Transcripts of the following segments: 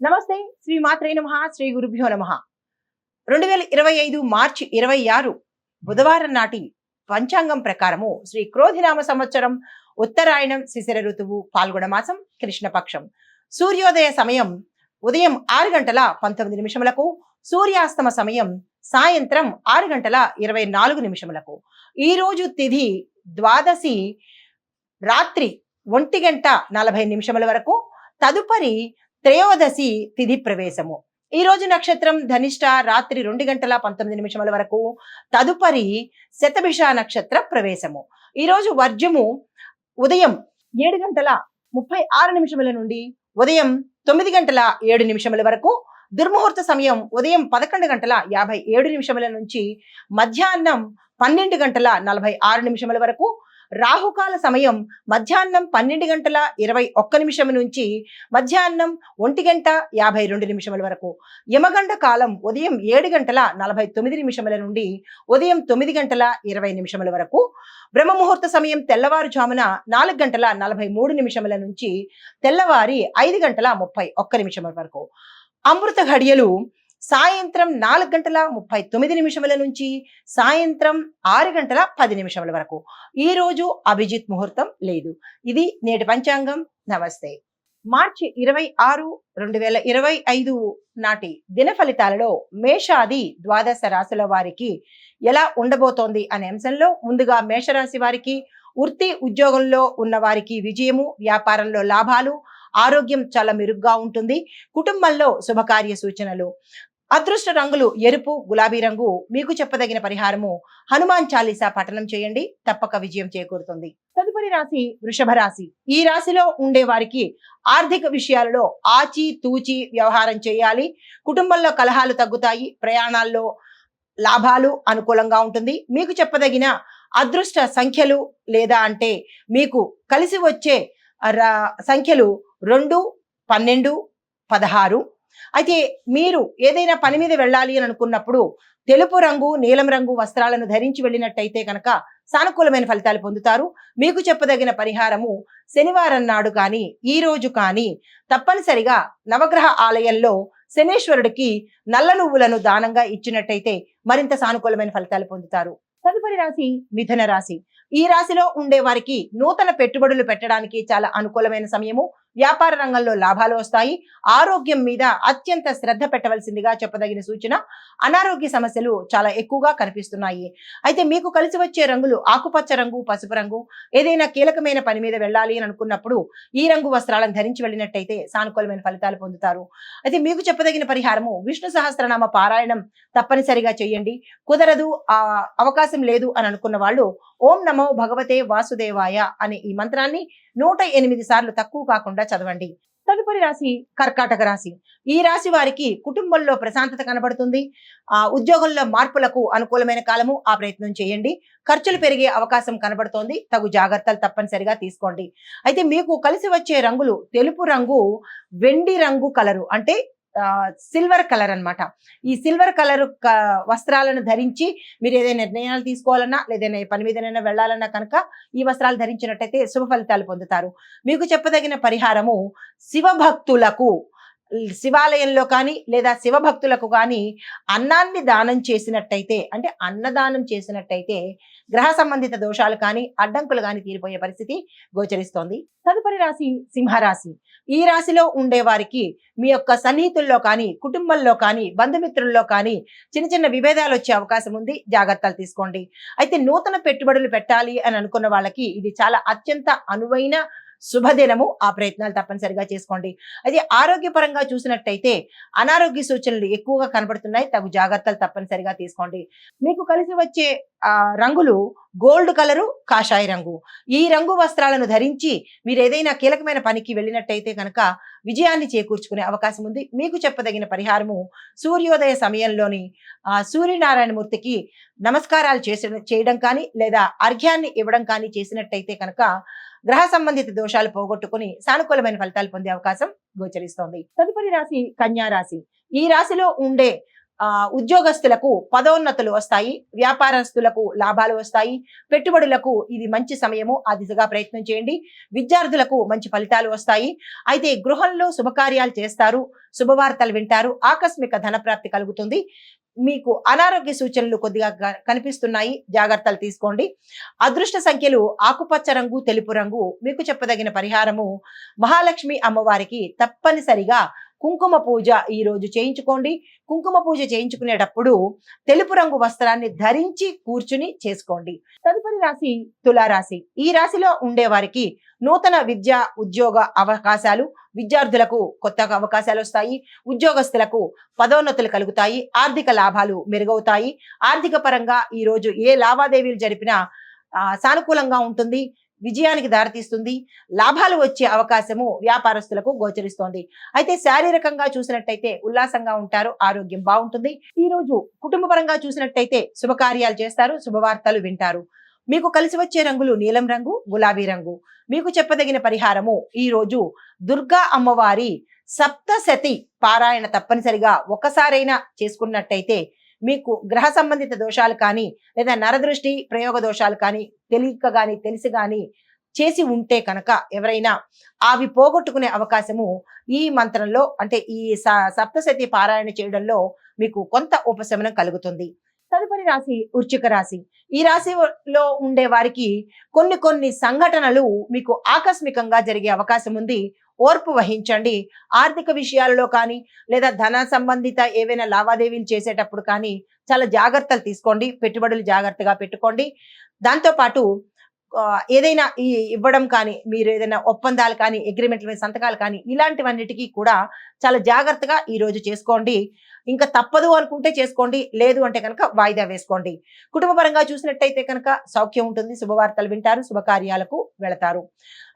నమస్తే. శ్రీ మాత్రే నమః. శ్రీ గురుభ్యో నమః. 2025 మార్చి 26 బుధవారం నాటి పంచాంగం ప్రకారము శ్రీ క్రోధినామ సంవత్సరం ఉత్తరాయణం శిశిర ఋతువు పాల్గొన మాసం కృష్ణపక్షం. సూర్యోదయ సమయం ఉదయం 6:19 సూర్యాస్తమ సమయం సాయంత్రం 6:24. ఈ రోజు తిథి ద్వాదశి రాత్రి 1:40 వరకు, తదుపరి త్రయోదశి తిథి ప్రవేశము. ఈ రోజు నక్షత్రం ధనిష్ట రాత్రి 2:19 వరకు, తదుపరి శతభిష నక్షత్ర ప్రవేశము. ఈ రోజు వర్జము ఉదయం 7:36 నుండి ఉదయం 9:07 వరకు, దుర్ముహూర్త సమయం ఉదయం 11:57 నుంచి మధ్యాహ్నం 12:46 వరకు, రాహుకాల సమయం మధ్యాహ్నం 12:21 నుంచి మధ్యాహ్నం 1:52 వరకు, యమగండ కాలం ఉదయం 7:49 నుండి ఉదయం 9:20 వరకు, బ్రహ్మముహూర్త సమయం తెల్లవారుజామున 4:43 నుంచి తెల్లవారి 5:31 వరకు, అమృత ఘడియలు సాయంత్రం 4:39 నుంచి సాయంత్రం 6:10 వరకు. ఈ రోజు అభిజిత్ ముహూర్తం లేదు. ఇది నేటి పంచాంగం. నమస్తే. మార్చి 26, 2025 నాటి దిన ఫలితాలలో మేషాది ద్వాదశ రాశుల వారికి ఎలా ఉండబోతోంది అనే అంశంలో ముందుగా మేషరాశి వారికి వృత్తి ఉద్యోగంలో ఉన్న వారికి విజయము, వ్యాపారంలో లాభాలు, ఆరోగ్యం చాలా మెరుగ్గా ఉంటుంది. కుటుంబంలో శుభకార్య సూచనలు. అదృష్ట రంగులు ఎరుపు, గులాబీ రంగు. మీకు చెప్పదగిన పరిహారము హనుమాన్ చాలీసా పఠనం చేయండి, తప్పక విజయం చేకూరుతుంది. తదుపరి రాశి వృషభ రాశి. ఈ రాశిలో ఉండే వారికి ఆర్థిక విషయాలలో ఆచి తూచి వ్యవహారం చేయాలి. కుటుంబంలో కలహాలు తగ్గుతాయి. ప్రయాణాల్లో లాభాలు అనుకూలంగా ఉంటుంది. మీకు చెప్పదగిన అదృష్ట సంఖ్యలు లేదా అంటే మీకు కలిసి వచ్చే సంఖ్యలు 2, 12, 16. అయితే మీరు ఏదైనా పని మీద వెళ్ళాలి అని అనుకున్నప్పుడు తెలుపు రంగు, నీలం రంగు వస్త్రాలను ధరించి వెళ్ళినట్టయితే కనుక సానుకూలమైన ఫలితాలు పొందుతారు. మీకు చెప్పదగిన పరిహారము శనివారం నాడు కానీ ఈ రోజు కానీ తప్పనిసరిగా నవగ్రహ ఆలయంలో శనేశ్వరుడికి నల్ల నువ్వులను దానంగా ఇచ్చినట్టయితే మరింత సానుకూలమైన ఫలితాలు పొందుతారు. తదుపరి రాశి మిథున రాశి. ఈ రాశిలో ఉండే వారికి నూతన పెట్టుబడులు పెట్టడానికి చాలా అనుకూలమైన సమయము. వ్యాపార రంగంలో లాభాలు వస్తాయి. ఆరోగ్యం మీద అత్యంత శ్రద్ధ పెట్టవలసిందిగా చెప్పదగిన సూచన. అనారోగ్య సమస్యలు చాలా ఎక్కువగా కనిపిస్తున్నాయి. అయితే మీకు కలిసి వచ్చే రంగులు ఆకుపచ్చ రంగు, పసుపు రంగు. ఏదైనా కీలకమైన పని మీద వెళ్ళాలి అని అనుకున్నప్పుడు ఈ రంగు వస్త్రాలను ధరించి వెళ్ళినట్టయితే సానుకూలమైన ఫలితాలు పొందుతారు. అయితే మీకు చెప్పదగిన పరిహారము విష్ణు సహస్రనామ పారాయణం తప్పనిసరిగా చేయండి. కుదరదు, అవకాశం లేదు అని అనుకున్న వాళ్ళు ఓం నమో భగవతే వాసుదేవాయ అనే ఈ మంత్రాన్ని 108 సార్లు తక్కువ కాకుండా చదవండి. తదుపరి రాశి కర్కాటక రాశి. ఈ రాశి వారికి కుటుంబంలో ప్రశాంతత కనబడుతుంది. ఉద్యోగంలో మార్పులకు అనుకూలమైన కాలము. ఆ ప్రయత్నం చేయండి. ఖర్చులు పెరిగే అవకాశం కనబడుతోంది. తగు జాగ్రత్తలు తప్పనిసరిగా తీసుకోండి. అయితే మీకు కలిసి వచ్చే రంగులు తెలుపు రంగు, వెండి రంగు కలరు అంటే సిల్వర్ కలర్ అన్నమాట. ఈ సిల్వర్ కలర్ వస్త్రాలను ధరించి మీరు ఏదైనా నిర్ణయాలు తీసుకోవాలన్నా లేదైనా పని మీదనైనా వెళ్ళాలన్నా కనుక ఈ వస్త్రాలు ధరించినట్టయితే శుభ ఫలితాలు పొందుతారు. మీకు చెప్పదగిన పరిహారము శివభక్తులకు శివాలయంలో కానీ లేదా శివభక్తులకు కానీ అన్నాన్ని దానం చేసినట్టయితే అంటే అన్నదానం చేసినట్టయితే గ్రహ సంబంధిత దోషాలు కానీ అడ్డంకులు కానీ తీరిపోయే పరిస్థితి గోచరిస్తోంది. తదుపరి రాశి సింహరాశి. ఈ రాశిలో ఉండే వారికి మీ యొక్క సన్నిహితుల్లో కానీ కుటుంబంలో కానీ బంధుమిత్రుల్లో కానీ చిన్న చిన్న విభేదాలు వచ్చే అవకాశం ఉంది. జాగ్రత్తలు తీసుకోండి. అయితే నూతన పెట్టుబడులు పెట్టాలి అని అనుకున్న వాళ్ళకి ఇది చాలా అత్యంత అనువైన శుభదినము. ఆ ప్రయత్నాలు తప్పనిసరిగా చేసుకోండి. అయితే ఆరోగ్యపరంగా చూసినట్టయితే అనారోగ్య సూచనలు ఎక్కువగా కనబడుతున్నాయి. తగు జాగ్రత్తలు తప్పనిసరిగా తీసుకోండి. మీకు కలిసి వచ్చే రంగులు గోల్డ్ కలరు, కాషాయ రంగు. ఈ రంగు వస్త్రాలను ధరించి మీరు ఏదైనా కీలకమైన పనికి వెళ్ళినట్టయితే కనుక విజయాన్ని చేకూర్చుకునే అవకాశం ఉంది. మీకు చెప్పదగిన పరిహారము సూర్యోదయ సమయంలోని సూర్యనారాయణమూర్తికి నమస్కారాలు చేయడం కానీ లేదా అర్ఘ్యాన్ని ఇవ్వడం కానీ చేసినట్టయితే కనుక గ్రహ సంబంధిత దోషాలు పోగొట్టుకుని సానుకూలమైన ఫలితాలు పొందే అవకాశం గోచరిస్తోంది. తదుపరి రాశి కన్యా రాశి. ఈ రాశిలో ఉండే ఉద్యోగస్తులకు పదోన్నతులు వస్తాయి, వ్యాపారస్తులకు లాభాలు వస్తాయి, పెట్టుబడులకు ఇది మంచి సమయము, ఆ దిశగా ప్రయత్నం చేయండి. విద్యార్థులకు మంచి ఫలితాలు వస్తాయి. అయితే గృహంలో శుభకార్యాలు చేస్తారు, శుభవార్తలు వింటారు, ఆకస్మిక ధనప్రాప్తి కలుగుతుంది. మీకు అనారోగ్య సూచనలు కొద్దిగా కనిపిస్తున్నాయి, జాగ్రత్తలు తీసుకోండి. అదృష్ట సంఖ్యలు ఆకుపచ్చ రంగు, తెలుపు రంగు. మీకు చెప్పదగిన పరిహారము మహాలక్ష్మి అమ్మవారికి తప్పనిసరిగా కుంకుమ పూజ ఈ రోజు చేయించుకోండి. కుంకుమ పూజ చేయించుకునేటప్పుడు తెలుపు రంగు వస్త్రాన్ని ధరించి కూర్చుని చేసుకోండి. తదుపరి రాశి తులారాశి. ఈ రాశిలో ఉండే వారికి నూతన విద్య, ఉద్యోగ అవకాశాలు, విద్యార్థులకు కొత్త అవకాశాలు వస్తాయి, ఉద్యోగస్తులకు పదోన్నతులు కలుగుతాయి, ఆర్థిక లాభాలు మెరుగవుతాయి. ఆర్థిక పరంగా ఈ రోజు ఏ లావాదేవీలు జరిపినా సానుకూలంగా ఉంటుంది, విజయానికి దారితీస్తుంది, లాభాలు వచ్చే అవకాశము వ్యాపారస్తులకు గోచరిస్తోంది. అయితే శారీరకంగా చూసినట్టయితే ఉల్లాసంగా ఉంటారు, ఆరోగ్యం బాగుంటుంది. ఈ రోజు కుటుంబ పరంగా చూసినట్టయితే శుభకార్యాలు చేస్తారు, శుభవార్తలు వింటారు. మీకు కలిసి వచ్చే రంగులు నీలం రంగు, గులాబీ రంగు. మీకు చెప్పదగిన పరిహారము ఈ రోజు దుర్గా అమ్మవారి సప్తశతి పారాయణ తప్పనిసరిగా ఒకసారైనా చేసుకున్నట్టయితే మీకు గ్రహ సంబంధిత దోషాలు కానీ లేదా నరదృష్టి ప్రయోగ దోషాలు కానీ తెలియక కానీ తెలిసి కానీ చేసి ఉంటే కనుక ఎవరైనా అవి పోగొట్టుకునే అవకాశము ఈ మంత్రంలో అంటే ఈ సప్తశతి పారాయణ చేయడంలో మీకు కొంత ఉపశమనం కలుగుతుంది. తదుపరి రాశి వృశ్చిక రాశి. ఈ రాశిలో ఉండే వారికి కొన్ని సంఘటనలు మీకు ఆకస్మికంగా జరిగే అవకాశం ఉంది. ఓర్పు వహించండి. ఆర్థిక విషయాలలో కానీ లేదా ధన సంబంధిత ఏవైనా లావాదేవీలు చేసేటప్పుడు కానీ చాలా జాగ్రత్తలు తీసుకోండి. పెట్టుబడులు జాగ్రత్తగా పెట్టుకోండి. దాంతోపాటు ఏదైనా ఇవ్వడం కానీ, మీరు ఏదైనా ఒప్పందాలు కానీ, అగ్రిమెంట్ల మీద సంతకాలు కానీ ఇలాంటివన్నిటికీ కూడా చాలా జాగ్రత్తగా ఈ రోజు చేసుకోండి. ఇంకా తప్పదు అనుకుంటే చేసుకోండి, లేదు అంటే కనుక వాయిదా వేసుకోండి. కుటుంబ పరంగా చూసినట్టయితే కనుక సౌఖ్యం ఉంటుంది, శుభవార్తలు వింటారు, శుభకార్యాలకు వెళతారు.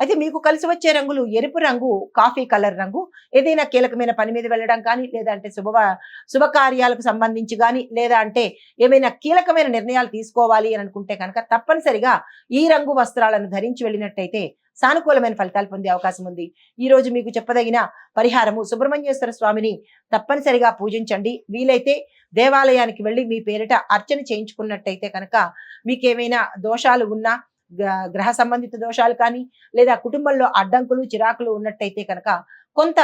అయితే మీకు కలిసి వచ్చే రంగులు ఎరుపు రంగు, కాఫీ కలర్ రంగు. ఏదైనా కీలకమైన పని మీద వెళ్ళడం కానీ లేదా అంటే శుభకార్యాలకు సంబంధించి కానీ లేదా అంటే ఏమైనా కీలకమైన నిర్ణయాలు తీసుకోవాలి అని అనుకుంటే కనుక తప్పనిసరిగా ఈ రంగు వస్త్రాలను ధరించి వెళ్ళినట్టయితే సానుకూలమైన ఫలితాలు పొందే అవకాశం ఉంది. ఈ రోజు మీకు చెప్పదగిన పరిహారము సుబ్రహ్మణ్యేశ్వర స్వామిని తప్పనిసరిగా పూజించండి. వీలైతే దేవాలయానికి వెళ్ళి మీ పేరిట అర్చన చేయించుకున్నట్టయితే కనుక మీకేమైనా దోషాలు ఉన్నా, గ్రహ సంబంధిత దోషాలు కానీ లేదా కుటుంబంలో అడ్డంకులు చిరాకులు ఉన్నట్టయితే కనుక కొంత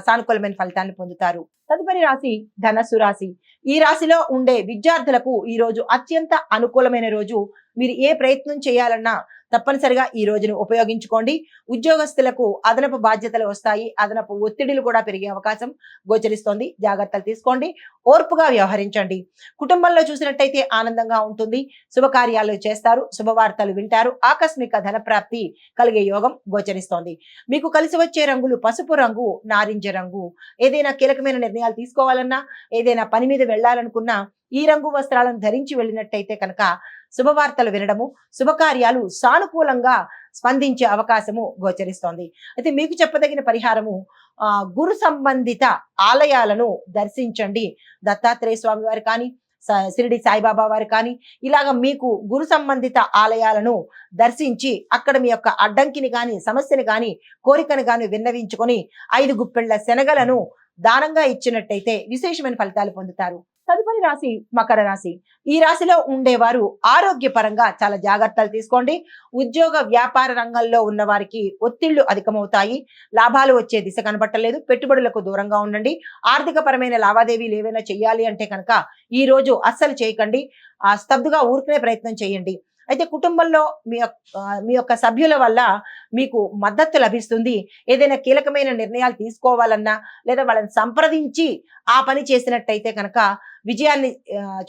సానుకూలమైన ఫలితాన్ని పొందుతారు. తదుపరి రాశి ధనస్సు రాశి. ఈ రాశిలో ఉండే విద్యార్థులకు ఈ రోజు అత్యంత అనుకూలమైన రోజు. మీరు ఏ ప్రయత్నం చేయాలన్నా తప్పనిసరిగా ఈ రోజును ఉపయోగించుకోండి. ఉద్యోగస్తులకు అదనపు బాధ్యతలు వస్తాయి, అదనపు ఒత్తిడిలు కూడా పెరిగే అవకాశం గోచరిస్తోంది. జాగ్రత్తలు తీసుకోండి, ఓర్పుగా వ్యవహరించండి. కుటుంబంలో చూసినట్టయితే ఆనందంగా ఉంటుంది, శుభకార్యాలు చేస్తారు, శుభవార్తలు వింటారు, ఆకస్మిక ధనప్రాప్తి కలిగే యోగం గోచరిస్తోంది. మీకు కలిసి వచ్చే రంగులు పసుపు రంగు, నారింజ రంగు. ఏదైనా కీలకమైన నిర్ణయాలు తీసుకోవాలన్నా, ఏదైనా పని మీద వెళ్ళాలనుకున్నా ఈ రంగు వస్త్రాలను ధరించి వెళ్ళినట్టయితే కనుక శుభవార్తలు వినడము, శుభకార్యాలు సానుకూలంగా స్పందించే అవకాశము గోచరిస్తోంది. అయితే మీకు చెప్పదగిన పరిహారము గురు సంబంధిత ఆలయాలను దర్శించండి. దత్తాత్రేయ స్వామి వారు కానీ, షిరిడి సాయిబాబా వారు కానీ ఇలాగ మీకు గురు సంబంధిత ఆలయాలను దర్శించి అక్కడ మీ యొక్క అడ్డంకిని కానీ, సమస్యని కానీ, కోరికను కానీ విన్నవించుకొని 5 గుప్పెళ్ల శనగలను దానంగా ఇచ్చినట్టయితే విశేషమైన ఫలితాలు పొందుతారు. తదుపరి రాశి మకర రాశి. ఈ రాశిలో ఉండేవారు ఆరోగ్యపరంగా చాలా జాగ్రత్తలు తీసుకోండి. ఉద్యోగ వ్యాపార రంగంలో ఉన్న వారికి ఒత్తిళ్లు అధికమవుతాయి, లాభాలు వచ్చే దిశ కనబట్టలేదు, పెట్టుబడులకు దూరంగా ఉండండి. ఆర్థిక పరమైన లావాదేవీలు ఏవైనా చేయాలి అంటే కనుక ఈ రోజు అస్సలు చేయకండి, స్తబ్దుగా ఊరుకునే ప్రయత్నం చేయండి. అయితే కుటుంబంలో మీ యొక్క సభ్యుల వల్ల మీకు మద్దతు లభిస్తుంది. ఏదైనా కీలకమైన నిర్ణయాలు తీసుకోవాలన్నా లేదా వాళ్ళని సంప్రదించి ఆ పని చేసినట్టయితే కనుక విజయాన్ని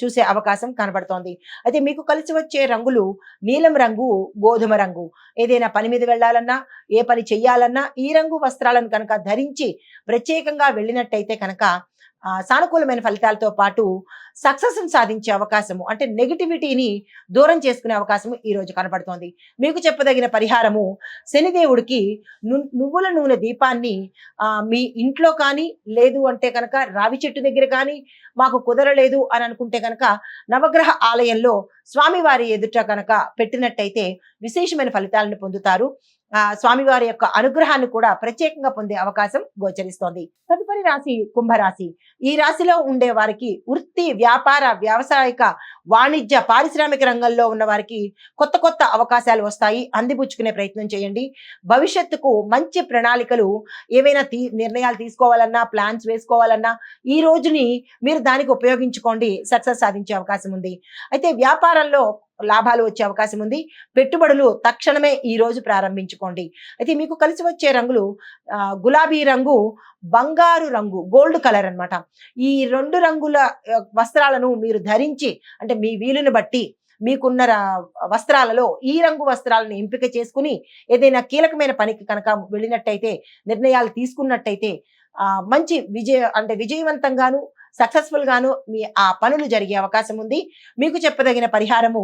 చూసే అవకాశం కనబడుతోంది. అయితే మీకు కలిసి వచ్చే రంగులు నీలం రంగు, గోధుమ రంగు. ఏదైనా పని మీద వెళ్ళాలన్నా, ఏ పని చెయ్యాలన్నా ఈ రంగు వస్త్రాలను కనుక ధరించి ప్రత్యేకంగా వెళ్ళినట్టయితే కనుక సానుకూలమైన ఫలితాలతో పాటు సక్సెస్ సాధించే అవకాశము, అంటే నెగిటివిటీని దూరం చేసుకునే అవకాశము ఈ రోజు కనబడుతోంది. మీకు చెప్పదగిన పరిహారము శనిదేవుడికి నువ్వుల నూనె దీపాన్ని మీ ఇంట్లో కానీ లేదు అంటే కనుక రావి చెట్టు దగ్గర కానీ మాకు కుదరలేదు అని అనుకుంటే కనుక నవగ్రహ ఆలయంలో స్వామివారి ఎదుట కనుక పెట్టినట్టయితే విశేషమైన ఫలితాలను పొందుతారు. స్వామివారి యొక్క అనుగ్రహాన్ని కూడా ప్రత్యేకంగా పొందే అవకాశం గోచరిస్తోంది. తదుపరి రాశి కుంభరాశి. ఈ రాశిలో ఉండే వారికి వృత్తి, వ్యాపార, వ్యావసాయిక, వాణిజ్య, పారిశ్రామిక రంగంలో ఉన్న వారికి కొత్త కొత్త అవకాశాలు వస్తాయి. అందిపుచ్చుకునే ప్రయత్నం చేయండి. భవిష్యత్తుకు మంచి ప్రణాళికలు, ఏవైనా నిర్ణయాలు తీసుకోవాలన్నా, ప్లాన్స్ వేసుకోవాలన్నా ఈ రోజుని మీరు దానికి ఉపయోగించుకోండి. సక్సెస్ సాధించే అవకాశం ఉంది. అయితే వ్యాపారంలో లాభాలు వచ్చే అవకాశం ఉంది. పెట్టుబడులు తక్షణమే ఈ రోజు ప్రారంభించుకోండి. అయితే మీకు కలిసి వచ్చే రంగులు గులాబీ రంగు, బంగారు రంగు, గోల్డ్ కలర్ అన్నమాట. ఈ 2 రంగుల వస్త్రాలను మీరు ధరించి, అంటే మీ వీలుని బట్టి మీకున్న వస్త్రాలలో ఈ రంగు వస్త్రాలను ఎంపిక చేసుకుని ఏదైనా కీలకమైన పనికి కనుక వెళ్ళినట్టయితే, నిర్ణయాలు తీసుకున్నట్టయితే మంచి విజయవంతంగాను, సక్సెస్ఫుల్ గాను మీ ఆ పనులు జరిగే అవకాశం ఉంది. మీకు చెప్పదగిన పరిహారము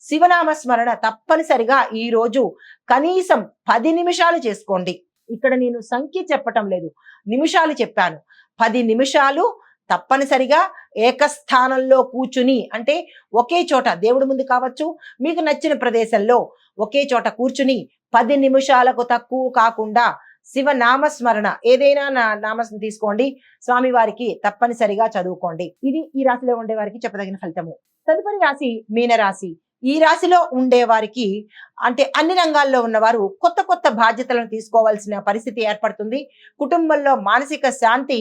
శివనామ స్మరణ తప్పనిసరిగా ఈ రోజు కనీసం 10 నిమిషాలు చేసుకోండి. ఇక్కడ నేను సంఖ్య చెప్పటం లేదు, నిమిషాలు చెప్పాను. 10 నిమిషాలు తప్పనిసరిగా ఏకస్థానంలో కూర్చుని, అంటే ఒకే చోట దేవుడి ముందు కావచ్చు, మీకు నచ్చిన ప్రదేశంలో ఒకే చోట కూర్చుని 10 నిమిషాలకు తక్కువ కాకుండా శివ నామస్మరణ, ఏదైనా నామం తీసుకోండి, స్వామివారికి తప్పనిసరిగా చదువుకోండి. ఇది ఈ రాశిలో ఉండే వారికి చెప్పదగిన ఫలితము. తదుపరి రాశి మీనరాశి. ఈ రాశిలో ఉండే వారికి, అంటే అన్ని రంగాల్లో ఉన్నవారు కొత్త కొత్త బాధ్యతలను తీసుకోవాల్సిన పరిస్థితి ఏర్పడుతుంది. కుటుంబంలో మానసిక శాంతి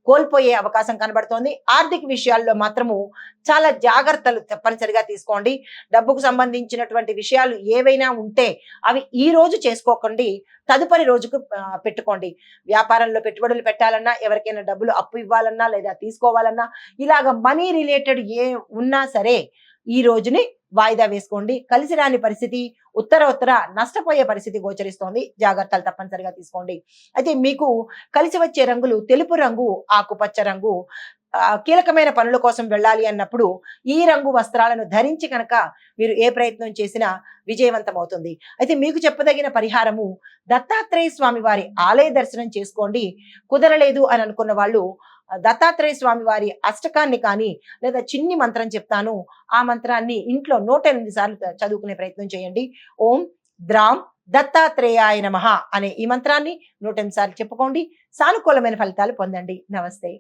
కోల్పోయే అవకాశం కనబడుతోంది. ఆర్థిక విషయాల్లో మాత్రము చాలా జాగ్రత్తలు తప్పనిసరిగా తీసుకోండి. డబ్బుకు సంబంధించినటువంటి విషయాలు ఏవైనా ఉంటే అవి ఈ రోజు చేసుకోకండి, తదుపరి రోజుకు పెట్టుకోండి. వ్యాపారంలో పెట్టుబడులు పెట్టాలన్నా, ఎవరికైనా డబ్బులు అప్పు ఇవ్వాలన్నా లేదా తీసుకోవాలన్నా, ఇలాగ మనీ రిలేటెడ్ ఏ ఉన్నా సరే ఈ రోజుని వాయిదా వేసుకోండి. కలిసి రాని పరిస్థితి, ఉత్తర నష్టపోయే పరిస్థితి గోచరిస్తోంది. జాగ్రత్తలు తప్పనిసరిగా తీసుకోండి. అయితే మీకు కలిసి వచ్చే రంగులు తెలుపు రంగు, ఆకుపచ్చ రంగు. కీలకమైన పనుల కోసం వెళ్ళాలి అన్నప్పుడు ఈ రంగు వస్త్రాలను ధరించి కనుక మీరు ఏ ప్రయత్నం చేసినా విజయవంతం అవుతుంది. అయితే మీకు చెప్పదగిన పరిహారము దత్తాత్రేయ స్వామి వారి ఆలయ దర్శనం చేసుకోండి. కుదరలేదు అని అనుకున్న వాళ్ళు దత్తాత్రేయ స్వామి వారి అష్టకాన్ని కానీ లేదా చిన్ని మంత్రం చెప్తాను, ఆ మంత్రాన్ని ఇంట్లో 108 సార్లు చదువుకునే ప్రయత్నం చేయండి. ఓం ద్రాం దత్తాత్రేయాయ నమః అనే ఈ మంత్రాన్ని 108 సార్లు చెప్పుకోండి. సానుకూలమైన ఫలితాలు పొందండి. నమస్తే.